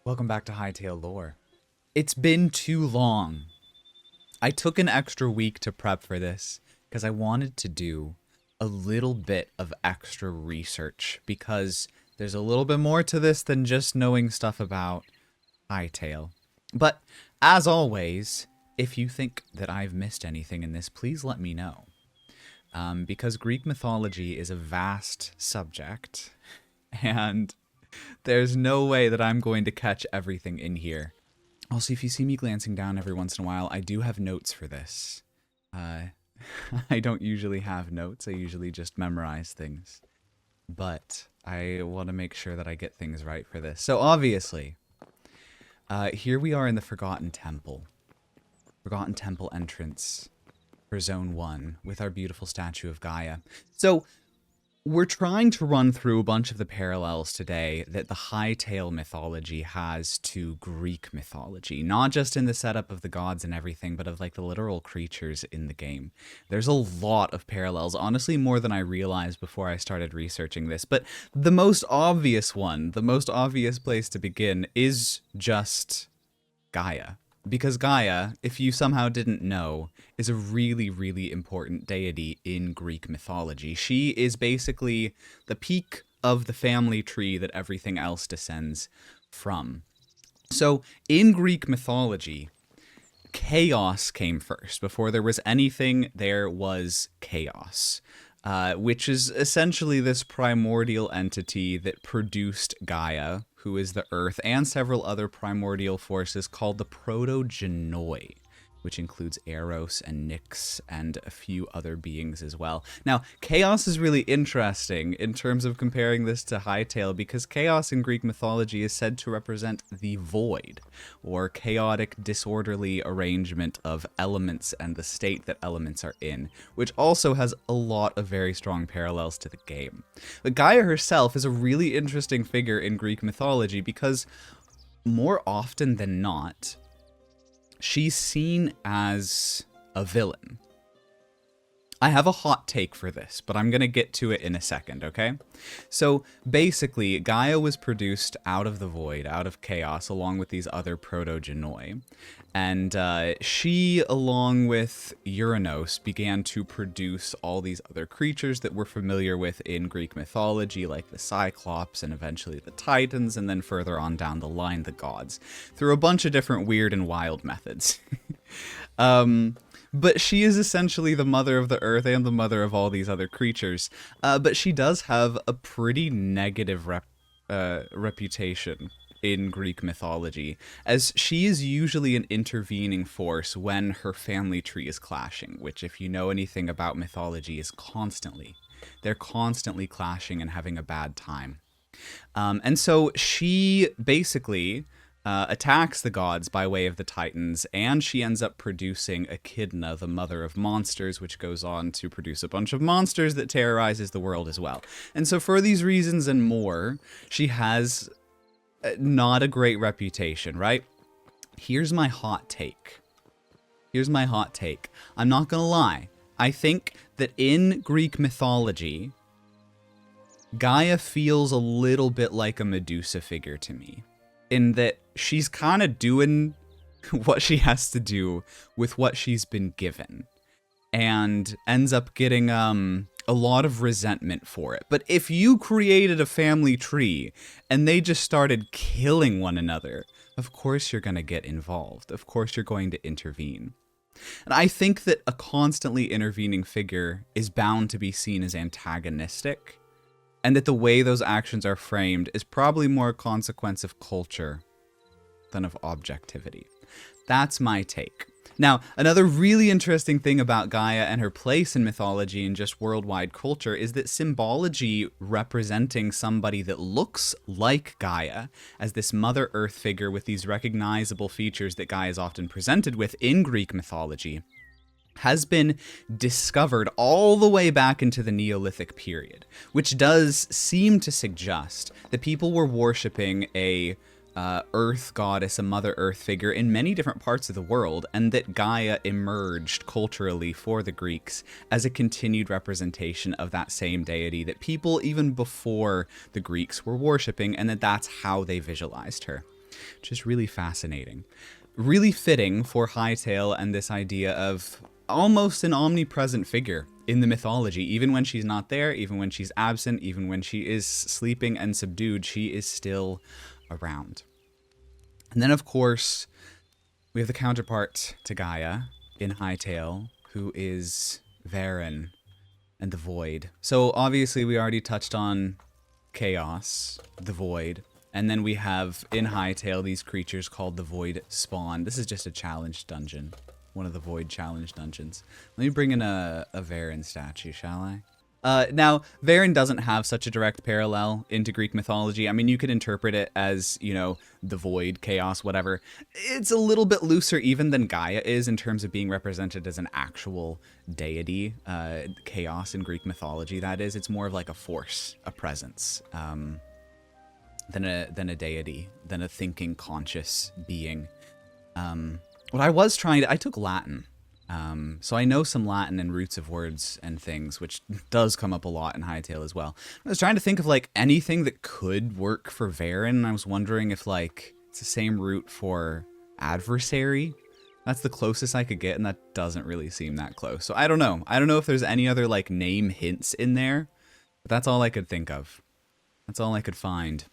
Welcome back to Hytale Lore. It's been too long. I took an extra week to prep for this because I wanted to do a little bit of extra research because there's a little bit more to this than just knowing stuff about Hytale. But as always, if you think that I've missed anything in this, please let me know. Because Greek mythology is a vast subject and there's no way that I'm going to catch everything in here. Also, if you see me glancing down every once in a while, I do have notes for this. I don't usually have notes. I usually just memorize things. But I want to make sure that I get things right for this. So obviously, here we are in the Forgotten Temple. Forgotten Temple entrance for Zone 1 with our beautiful statue of Gaia. So we're trying to run through a bunch of the parallels today that the Hytale mythology has to Greek mythology, not just in the setup of the gods and everything, but of like the literal creatures in the game. There's a lot of parallels, honestly more than I realized before I started researching this, but the most obvious one, the most obvious place to begin is just Gaia. Because Gaia, if you somehow didn't know, is a really, really important deity in Greek mythology. She is basically the peak of the family tree that everything else descends from. So, in Greek mythology, chaos came first. Before there was anything, there was chaos. Which is essentially this primordial entity that produced Gaia, who is the Earth, and several other primordial forces called the protogenoi, which includes Eros and Nyx and a few other beings as well. Now, chaos is really interesting in terms of comparing this to Hytale, because chaos in Greek mythology is said to represent the void, or chaotic, disorderly arrangement of elements and the state that elements are in, which also has a lot of very strong parallels to the game. But Gaia herself is a really interesting figure in Greek mythology because more often than not, she's seen as a villain. I have a hot take for this, but I'm going to get to it in a second, okay? So basically, Gaia was produced out of the void, out of chaos, along with these other protogenoi. And she, along with Uranos, began to produce all these other creatures that we're familiar with in Greek mythology, like the Cyclops and eventually the Titans, and then further on down the line, the gods, through a bunch of different weird and wild methods. But she is essentially the mother of the earth and the mother of all these other creatures. But she does have a pretty negative reputation in Greek mythology, as she is usually an intervening force when her family tree is clashing, which, if you know anything about mythology, is constantly. They're constantly clashing and having a bad time. And so she basically attacks the gods by way of the Titans, and she ends up producing Echidna, the mother of monsters, which goes on to produce a bunch of monsters that terrorizes the world as well. And so for these reasons and more, she has not a great reputation, right? Here's my hot take. Here's my hot take. I'm not gonna lie. I think that in Greek mythology, Gaia feels a little bit like a Medusa figure to me, in that she's kind of doing what she has to do with what she's been given, and ends up getting a lot of resentment for it. But if you created a family tree and they just started killing one another, of course you're going to get involved. Of course you're going to intervene. And I think that a constantly intervening figure is bound to be seen as antagonistic, and that the way those actions are framed is probably more a consequence of culture than of objectivity. That's my take. Now, another really interesting thing about Gaia and her place in mythology and just worldwide culture is that symbology representing somebody that looks like Gaia as this Mother Earth figure with these recognizable features that Gaia is often presented with in Greek mythology has been discovered all the way back into the Neolithic period, which does seem to suggest that people were worshipping a earth goddess, a Mother Earth figure in many different parts of the world, and that Gaia emerged culturally for the Greeks as a continued representation of that same deity that people even before the Greeks were worshipping, and that that's how they visualized her. which is really fascinating. Really fitting for Hytale and this idea of almost an omnipresent figure in the mythology. Even when she's not there, even when she's absent, even when she is sleeping and subdued, she is still around. And then, of course, we have the counterpart to Gaia in Hytale, who is Varen and the Void. So obviously we already touched on Chaos, the Void, and then we have in Hytale these creatures called the Void Spawn. This is just a challenge dungeon, one of the Void challenge dungeons. Let me bring in a Varen statue, shall I? Now, Varen doesn't have such a direct parallel into Greek mythology. I mean, you could interpret it as, you know, the void, chaos, whatever. It's a little bit looser even than Gaia is in terms of being represented as an actual deity. Chaos in Greek mythology, that is. It's more of like a force, a presence, than a deity, than a thinking, conscious being. What I was trying to... I took Latin. So I know some Latin and roots of words and things, which does come up a lot in Hytale as well. I was trying to think of like anything that could work for Varen, and I was wondering if like it's the same root for adversary. That's the closest I could get, and that doesn't really seem that close. So I don't know. I don't know if there's any other like name hints in there, but that's all I could think of. That's all I could find.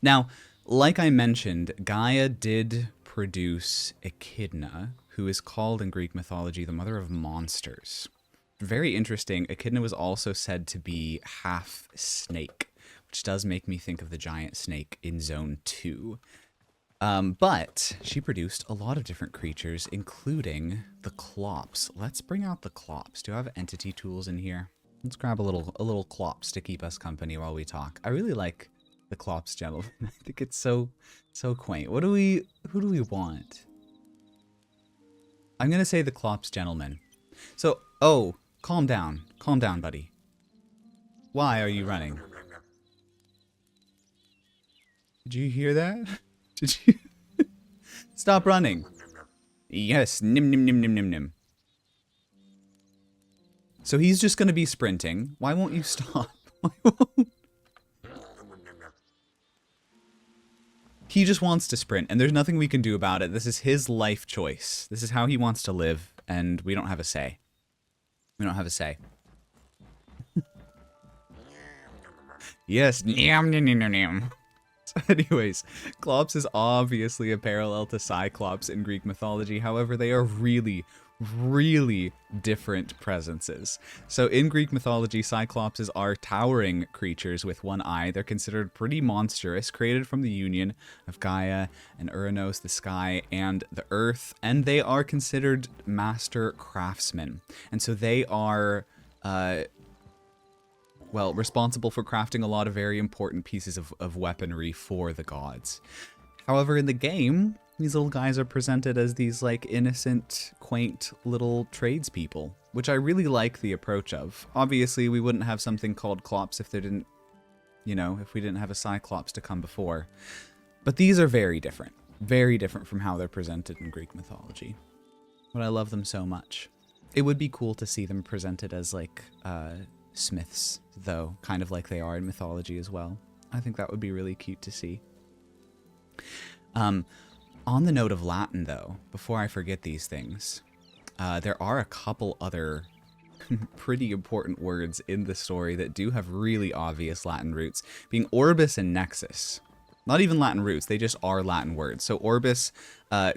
Now, like I mentioned, Gaia did produce Echidna, who is called in Greek mythology the mother of monsters. Very interesting. Echidna was also said to be half snake, which does make me think of the giant snake in Zone 2. But she produced a lot of different creatures, including the Klops. Let's bring out the Klops. Do I have entity tools in here? Let's grab a little Klops to keep us company while we talk. I really like the Klops gentleman. I think it's so quaint. Who do we want? I'm going to say the Klops gentleman. So, oh, calm down. Calm down, buddy. Why are you running? Did you hear that? Did you? Stop running. Yes, nim nim nim nim nim nim. So he's just going to be sprinting. Why won't you stop? Why won't? He just wants to sprint, and there's nothing we can do about it. This is his life choice. This is how he wants to live, and we don't have a say. We don't have a say. Yes. So anyways, Klops is obviously a parallel to Cyclops in Greek mythology. However, they are really different presences. So in Greek mythology, Cyclopses are towering creatures with one eye. They're considered pretty monstrous, created from the union of Gaia and Uranos, the sky, and the earth, and they are considered master craftsmen. And so they are well, responsible for crafting a lot of very important pieces of weaponry for the gods. However, in the game, these little guys are presented as these, like, innocent, quaint little tradespeople, which I really like the approach of. Obviously, we wouldn't have something called Klops if there didn't, you know, if we didn't have a Cyclops to come before. But these are very different from how they're presented in Greek mythology. But I love them so much. It would be cool to see them presented as, like, smiths, though, kind of like they are in mythology as well. I think that would be really cute to see. On the note of Latin, though, before I forget these things, there are a couple other pretty important words in the story that do have really obvious Latin roots, being Orbis and Nexus. Not even Latin roots, they just are Latin words. So Orbis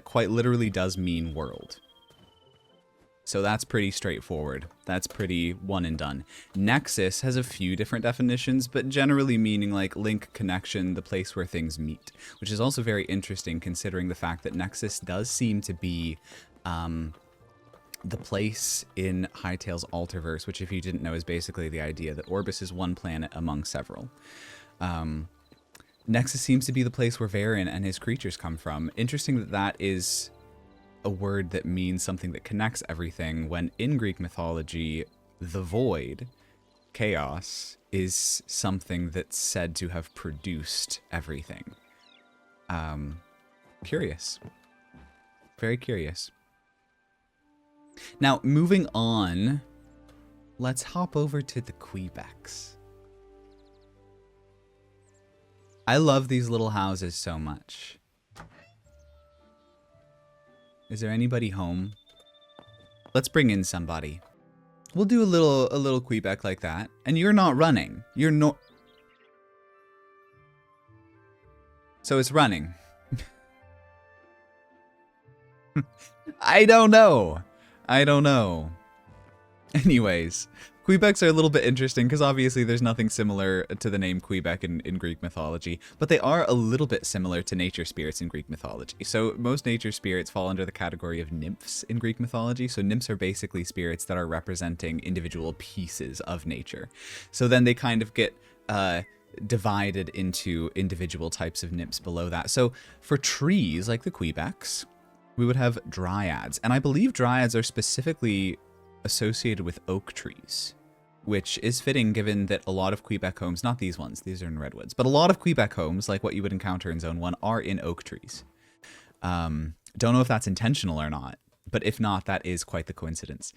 quite literally does mean world. So that's pretty straightforward. That's pretty one and done. Nexus has a few different definitions, but generally meaning like link, connection, the place where things meet, which is also very interesting considering the fact that Nexus does seem to be the place in Hytale's Alterverse, which if you didn't know is basically the idea that Orbis is one planet among several. Nexus seems to be the place where Varen and his creatures come from. Interesting that that is a word that means something that connects everything, when in Greek mythology, the void, chaos, is something that's said to have produced everything. Curious. Very curious. Now, moving on, let's hop over to the Quebecs. I love these little houses so much. Is there anybody home? Let's bring in somebody. We'll do a little Quebec like that. And you're not running. You're no. So it's running. I don't know. I don't know. Anyways, Quebecs are a little bit interesting because obviously there's nothing similar to the name Quebec in Greek mythology, but they are a little bit similar to nature spirits in Greek mythology. So most nature spirits fall under the category of nymphs in Greek mythology. So nymphs are basically spirits that are representing individual pieces of nature. So then they kind of get divided into individual types of nymphs below that. So for trees like the Quebecs, we would have dryads. And I believe dryads are specifically associated with oak trees, which is fitting given that a lot of Quebec homes, not these ones, these are in redwoods, but a lot of Quebec homes, like what you would encounter in Zone 1, are in oak trees. Don't know if that's intentional or not, but if not, that is quite the coincidence.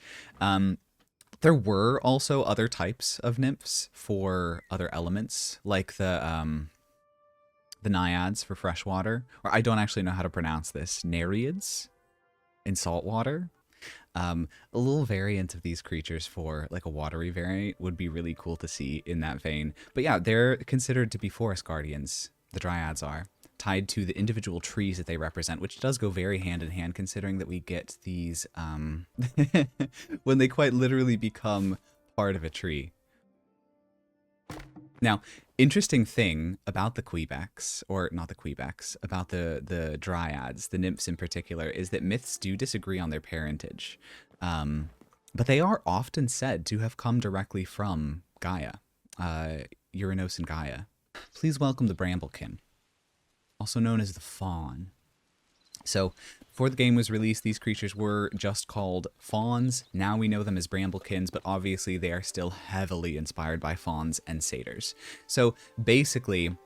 There were also other types of nymphs for other elements, like the naiads for freshwater, or I don't actually know how to pronounce this, nereids in saltwater. A little variant of these creatures for like a watery variant would be really cool to see in that vein. But yeah, they're considered to be forest guardians. The dryads are tied to the individual trees that they represent, which does go very hand in hand considering that we get these when they quite literally become part of a tree. Now, interesting thing about the Quebecs, or not the Quebecs, about the dryads, the nymphs in particular, is that myths do disagree on their parentage. But they are often said to have come directly from Gaia, Uranos and Gaia. Please welcome the Bramblekin, also known as the Fawn. So, before the game was released, these creatures were just called fawns. Now we know them as Brambлекins, but obviously they are still heavily inspired by fawns and satyrs. So, basically,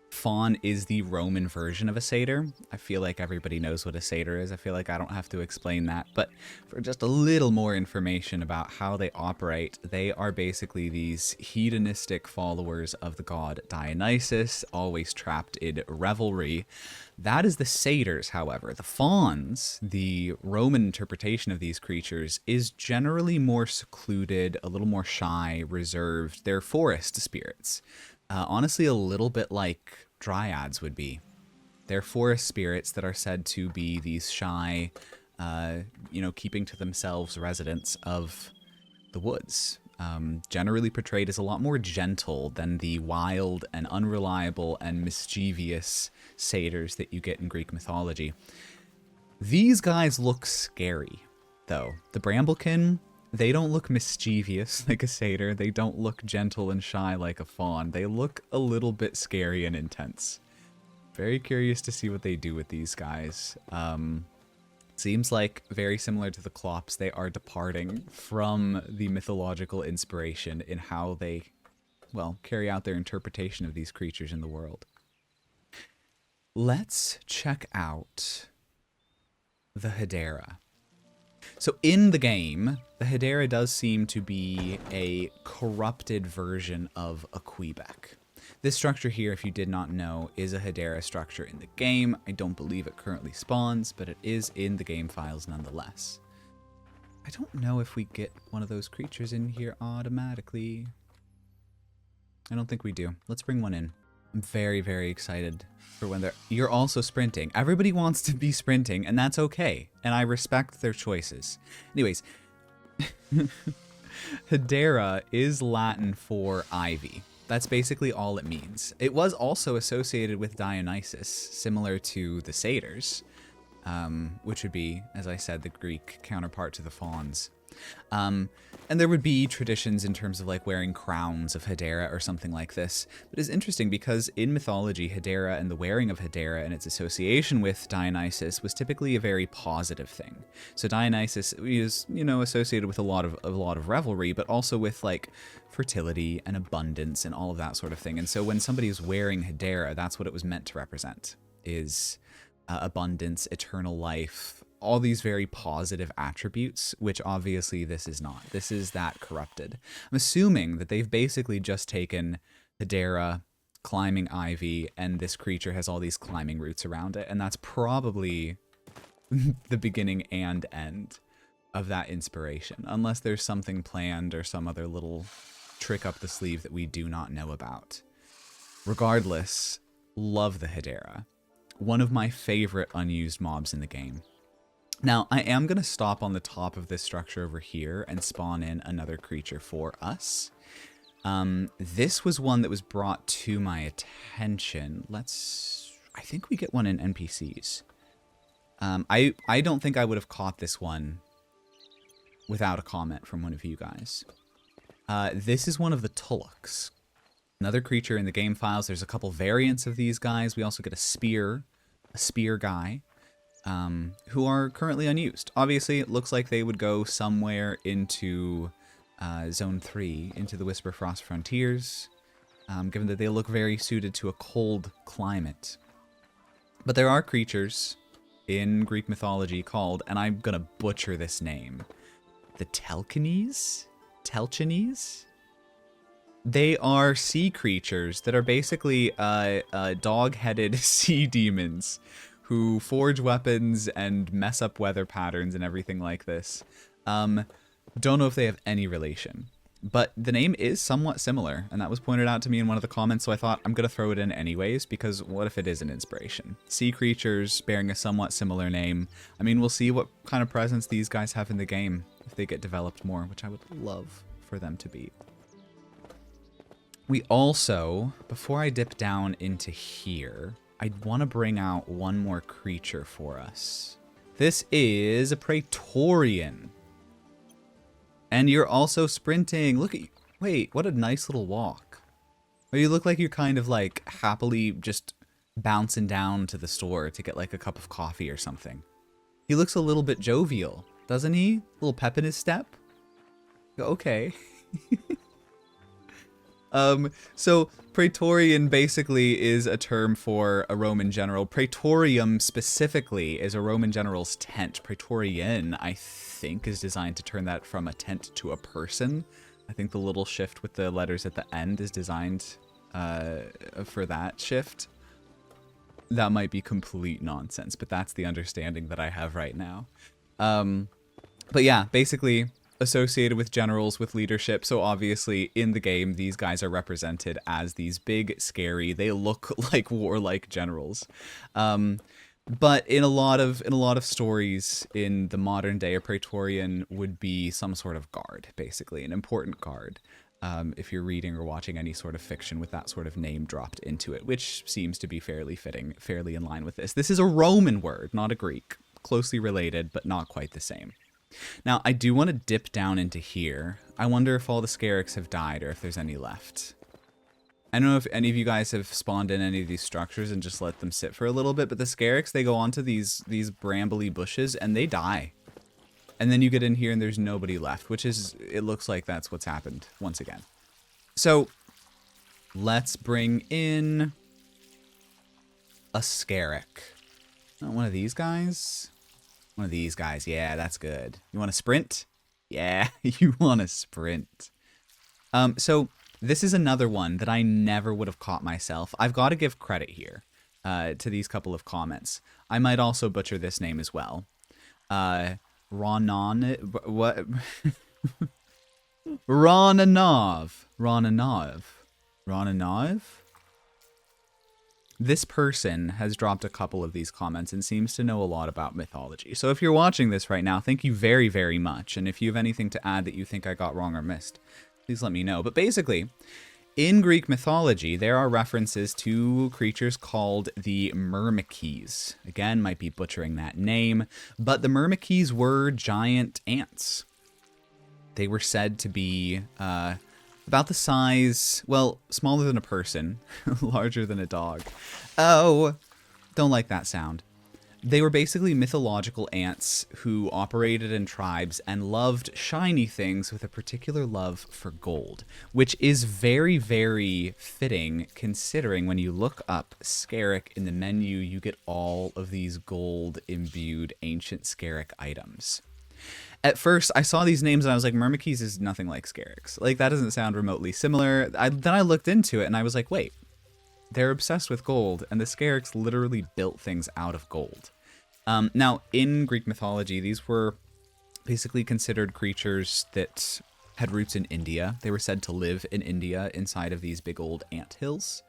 fawn is the Roman version of a satyr. I feel like everybody knows what a satyr is. I feel like I don't have to explain that. But for just a little more information about how they operate, they are basically these hedonistic followers of the god Dionysus, always trapped in revelry. That is the satyrs, however. The fawns, the Roman interpretation of these creatures, is generally more secluded, a little more shy, reserved. They're forest spirits. Honestly, a little bit like dryads would be. They're forest spirits that are said to be these shy, keeping to themselves residents of the woods. Generally portrayed as a lot more gentle than the wild and unreliable and mischievous satyrs that you get in Greek mythology. These guys look scary, though. The Bramblekin, they don't look mischievous like a satyr. They don't look gentle and shy like a fawn. They look a little bit scary and intense. Very curious to see what they do with these guys. Seems like very similar to the Klops, they are departing from the mythological inspiration in how they, well, carry out their interpretation of these creatures in the world. Let's check out the Hideera. So in the game, the Hideera does seem to be a corrupted version of a Quebec. This structure here, if you did not know, is a Hideera structure in the game. I don't believe it currently spawns, but it is in the game files nonetheless. I don't know if we get one of those creatures in here automatically. I don't think we do. Let's bring one in. I'm very, very excited for when they're... You're also sprinting. Everybody wants to be sprinting, and that's okay. And I respect their choices. Anyways, Hideera is Latin for ivy. That's basically all it means. It was also associated with Dionysus, similar to the satyrs, which would be, as I said, the Greek counterpart to the fawns. And there would be traditions in terms of like wearing crowns of Hideera or something like this. But it's interesting because in mythology, Hideera and the wearing of Hideera and its association with Dionysus was typically a very positive thing. So Dionysus is, associated with a lot of revelry, but also with like fertility and abundance and all of that sort of thing. And so when somebody is wearing Hideera, that's what it was meant to represent, is abundance, eternal life, all these very positive attributes, which obviously this is not. This is that corrupted. I'm assuming that they've basically just taken Hideera climbing ivy, and this creature has all these climbing roots around it, and that's probably the beginning and end of that inspiration, unless there's something planned or some other little trick up the sleeve that we do not know about. Regardless, love the Hideera. One of my favorite unused mobs in the game. Now, I am going to stop on the top of this structure over here and spawn in another creature for us. This was one that was brought to my attention. I think we get one in NPCs. I don't think I would have caught this one without a comment from one of you guys. This is one of the Tullochs. Another creature in the game files. There's a couple variants of these guys. We also get a spear guy, who are currently unused. Obviously, it looks like they would go somewhere into Zone 3, into the Whisperfrost Frontiers, given that they look very suited to a cold climate. But there are creatures in Greek mythology called, and I'm going to butcher this name, the Telchines? They are sea creatures that are basically dog-headed sea demons who forge weapons and mess up weather patterns and everything like this. Don't know if they have any relation, but the name is somewhat similar, and that was pointed out to me in one of the comments, so I thought I'm going to throw it in anyways, because what if it is an inspiration? Sea creatures bearing a somewhat similar name. I mean, we'll see what kind of presence these guys have in the game if they get developed more, which I would love for them to be. We also, before I dip down into here, I want to bring out one more creature for us. This is a Praetorian. And you're also sprinting. Look at you. Wait, what a nice little walk. Or you look like you're kind of like happily just bouncing down to the store to get like a cup of coffee or something. He looks a little bit jovial, doesn't he? A little pep in his step. Okay. So Praetorian basically is a term for a Roman general. Praetorium specifically is a Roman general's tent. Praetorian, I think, is designed to turn that from a tent to a person. I think the little shift with the letters at the end is designed for that shift. That might be complete nonsense, but that's the understanding that I have right now. But yeah, basically associated with generals, with leadership. So obviously in the game, these guys are represented as these big, scary, they look like warlike generals. But in a lot of stories in the modern day, a Praetorian would be some sort of guard, basically an important guard. If you're reading or watching any sort of fiction with that sort of name dropped into it, which seems to be fairly fitting, fairly in line with this. This is a Roman word, not a Greek. Closely related, but not quite the same. Now, I do want to dip down into here. I wonder if all the Scaraks have died or if there's any left. I don't know if any of you guys have spawned in any of these structures and just let them sit for a little bit, but the Scaraks, they go onto these brambly bushes and they die. And then you get in here and there's nobody left, which is, it looks like that's what's happened once again. So, let's bring in a Scarak. Not one of these guys? One of these guys, yeah, that's good. You want to sprint? Yeah, you want to sprint. So this is another one that I never would have caught myself. I've got to give credit here to these couple of comments. I might also butcher this name as well. What? Ronanov? This person has dropped a couple of these comments and seems to know a lot about mythology. So if you're watching this right now, thank you very, very much. And if you have anything to add that you think I got wrong or missed, please let me know. But basically, in Greek mythology, there are references to creatures called the Myrmikes. Again, might be butchering that name, but the Myrmikes were giant ants. They were said to be about the size, well, smaller than a person, larger than a dog. Oh, don't like that sound. They were basically mythological ants who operated in tribes and loved shiny things with a particular love for gold, which is very, very fitting considering when you look up Scarak in the menu, you get all of these gold-imbued ancient Scarak items. At first, I saw these names and I was like, Myrmikes is nothing like Scaraks. Like, that doesn't sound remotely similar. Then I looked into it and I was like, wait, they're obsessed with gold, and the Scaraks literally built things out of gold. Now, in Greek mythology, these were basically considered creatures that had roots in India. They were said to live in India inside of these big old ant hills.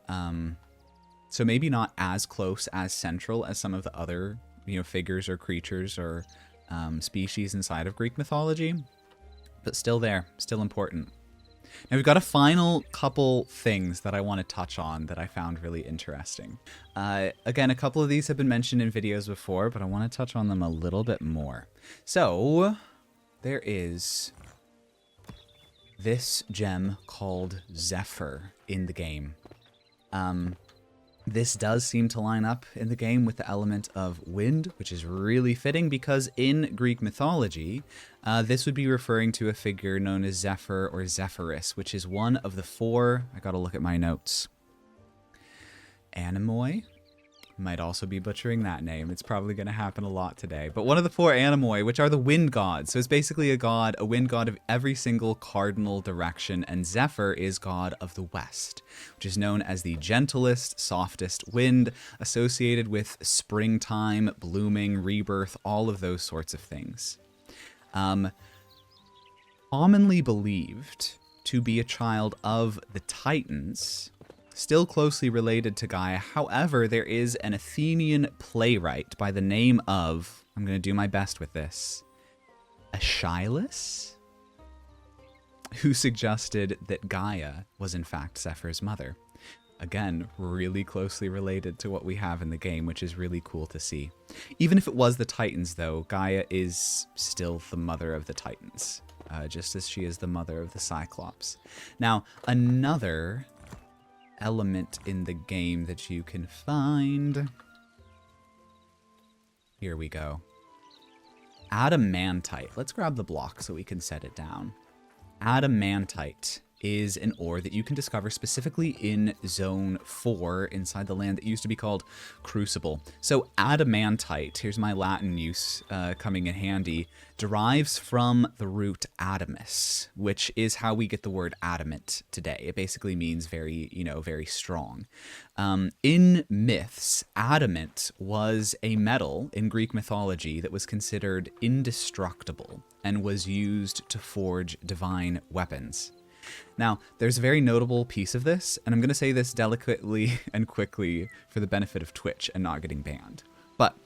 So maybe not as close, as central as some of the other, figures or creatures or species inside of Greek mythology, but still there, still important. Now we've got a final couple things that I want to touch on that I found really interesting. Again, a couple of these have been mentioned in videos before, but I want to touch on them a little bit more. So there is this gem called Zephyr in the game. This does seem to line up in the game with the element of wind, which is really fitting because in Greek mythology, this would be referring to a figure known as Zephyr or Zephyrus, which is one of the four, I gotta look at my notes, Anemoi. Might also be butchering that name. It's probably going to happen a lot today. But one of the four Anemoi, which are the wind gods. So it's basically a wind god of every single cardinal direction. And Zephyr is god of the west, which is known as the gentlest, softest wind, associated with springtime, blooming, rebirth, all of those sorts of things. Commonly believed to be a child of the Titans, still closely related to Gaia. However, there is an Athenian playwright by the name of, I'm going to do my best with this, Aeschylus, who suggested that Gaia was in fact Zephyr's mother. Again, really closely related to what we have in the game, which is really cool to see. Even if it was the Titans, though, Gaia is still the mother of the Titans, just as she is the mother of the Cyclops. Now, another element in the game that you can find. Here we go. Adamantite. Let's grab the block so we can set it down. Adamantite is an ore that you can discover specifically in Zone 4 inside the land that used to be called Crucible. So adamantite, here's my Latin use coming in handy, derives from the root adamus, which is how we get the word adamant today. It basically means very, very strong. In myths, adamant was a metal in Greek mythology that was considered indestructible and was used to forge divine weapons. Now, there's a very notable piece of this, and I'm going to say this delicately and quickly for the benefit of Twitch and not getting banned. But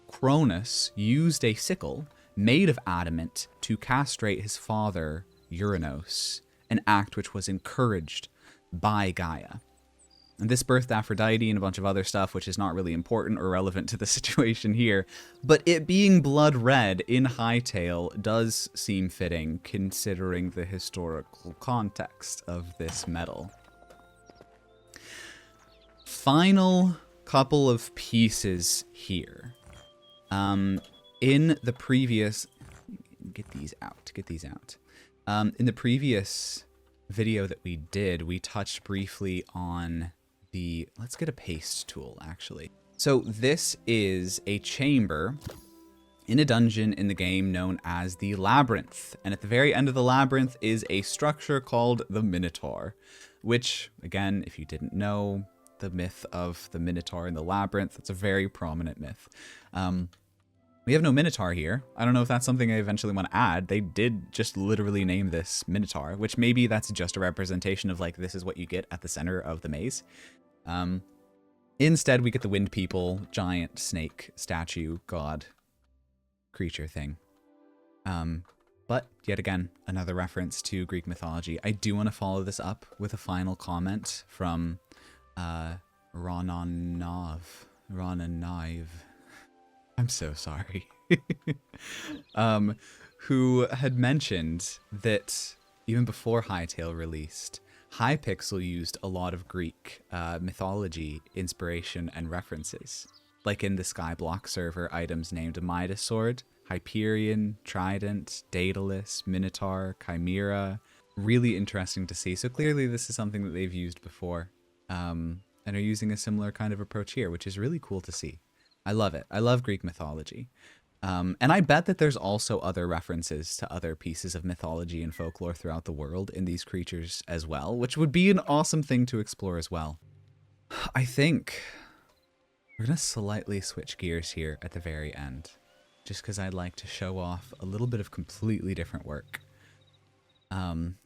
Cronus used a sickle made of adamant to castrate his father, Uranos, an act which was encouraged by Gaia. And this birthed Aphrodite and a bunch of other stuff, which is not really important or relevant to the situation here. But it being blood red in Hytale does seem fitting, considering the historical context of this metal. Final couple of pieces here. In the previous... Get these out. In the previous video that we did, we touched briefly on let's get a paste tool, actually. So this is a chamber in a dungeon in the game known as the Labyrinth. And at the very end of the Labyrinth is a structure called the Minotaur, which, again, if you didn't know, the myth of the Minotaur in the Labyrinth, it's a very prominent myth. We have no Minotaur here. I don't know if that's something I eventually want to add. They did just literally name this Minotaur, which maybe that's just a representation of, like, this is what you get at the center of the maze. Instead, we get the wind people, giant snake, statue, god, creature thing. But, yet again, another reference to Greek mythology. I do want to follow this up with a final comment from Ronanav. I'm so sorry. Who had mentioned that even before Hytale released, Hypixel used a lot of Greek mythology inspiration and references. Like in the Skyblock server, items named Midas Sword, Hyperion, Trident, Daedalus, Minotaur, Chimera. Really interesting to see. So clearly this is something that they've used before and are using a similar kind of approach here, which is really cool to see. I love it. I love Greek mythology. And I bet that there's also other references to other pieces of mythology and folklore throughout the world in these creatures as well, which would be an awesome thing to explore as well. I think we're going to slightly switch gears here at the very end, just because I'd like to show off a little bit of completely different work.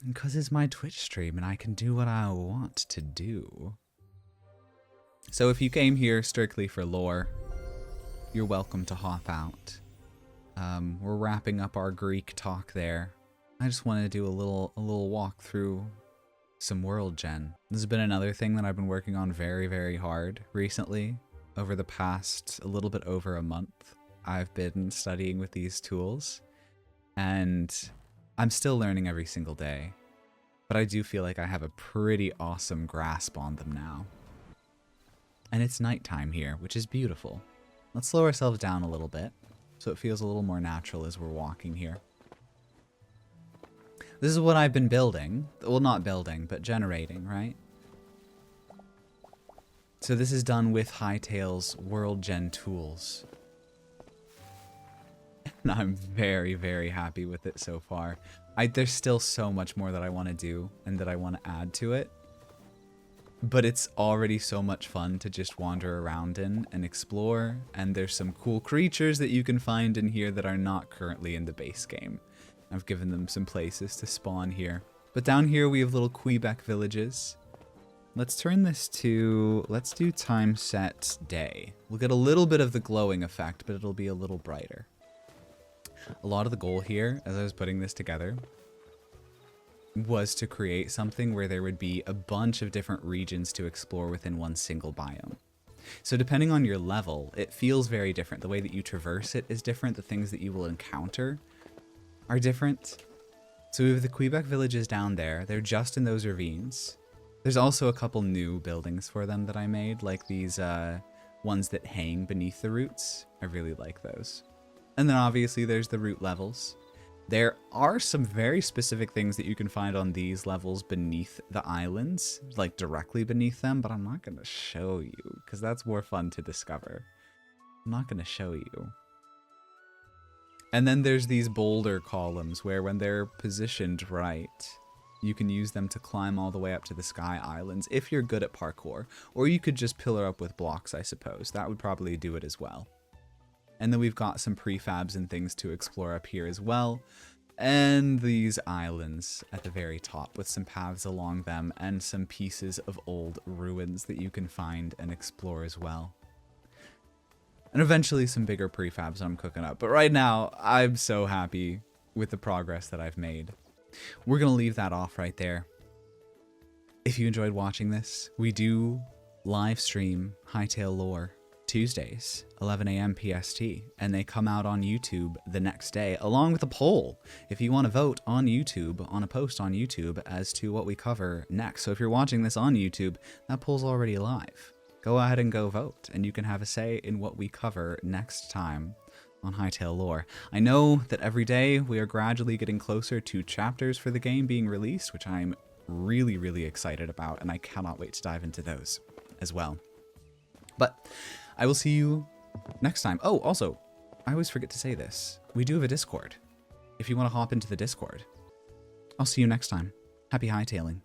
Because it's my Twitch stream and I can do what I want to do. So if you came here strictly for lore, you're welcome to hop out. We're wrapping up our Greek talk there. I just wanted to do a little walk through some world gen. This has been another thing that I've been working on very, very hard recently. Over the past a little bit over a month, I've been studying with these tools, and I'm still learning every single day. But I do feel like I have a pretty awesome grasp on them now. And it's nighttime here, which is beautiful. Let's slow ourselves down a little bit, so it feels a little more natural as we're walking here. This is what I've been building. Well, not building, but generating, right? So this is done with Hytale's World Gen tools. And I'm very, very happy with it so far. There's still so much more that I want to do and that I want to add to it. But it's already so much fun to just wander around in and explore, and there's some cool creatures that you can find in here that are not currently in the base game. I've given them some places to spawn here. But down here we have little Quebec villages. Let's turn this to, let's do time set day. We'll get a little bit of the glowing effect, but it'll be a little brighter. A lot of the goal here, as I was putting this together, was to create something where there would be a bunch of different regions to explore within one single biome. So depending on your level, it feels very different. The way that you traverse it is different. The things that you will encounter are different. So we have the Quebec villages down there. They're just in those ravines. There's also a couple new buildings for them that I made, like these ones that hang beneath the roots. I really like those. And then obviously there's the root levels. There are some very specific things that you can find on these levels beneath the islands, like directly beneath them, but I'm not going to show you because that's more fun to discover. I'm not going to show you. And then there's these boulder columns where when they're positioned right, you can use them to climb all the way up to the sky islands if you're good at parkour. Or you could just pillar up with blocks, I suppose. That would probably do it as well. And then we've got some prefabs and things to explore up here as well. And these islands at the very top with some paths along them and some pieces of old ruins that you can find and explore as well. And eventually some bigger prefabs I'm cooking up. But right now, I'm so happy with the progress that I've made. We're going to leave that off right there. If you enjoyed watching this, we do live stream Hytale Lore Tuesdays, 11 a.m. PST, and they come out on YouTube the next day, along with a poll, if you want to vote on YouTube, on a post on YouTube, as to what we cover next. So if you're watching this on YouTube, that poll's already live. Go ahead and go vote, and you can have a say in what we cover next time on Hytale Lore. I know that every day we are gradually getting closer to chapters for the game being released, which I'm really, really excited about, and I cannot wait to dive into those as well. But I will see you next time. Oh, also, I always forget to say this. We do have a Discord. If you want to hop into the Discord, I'll see you next time. Happy hightailing.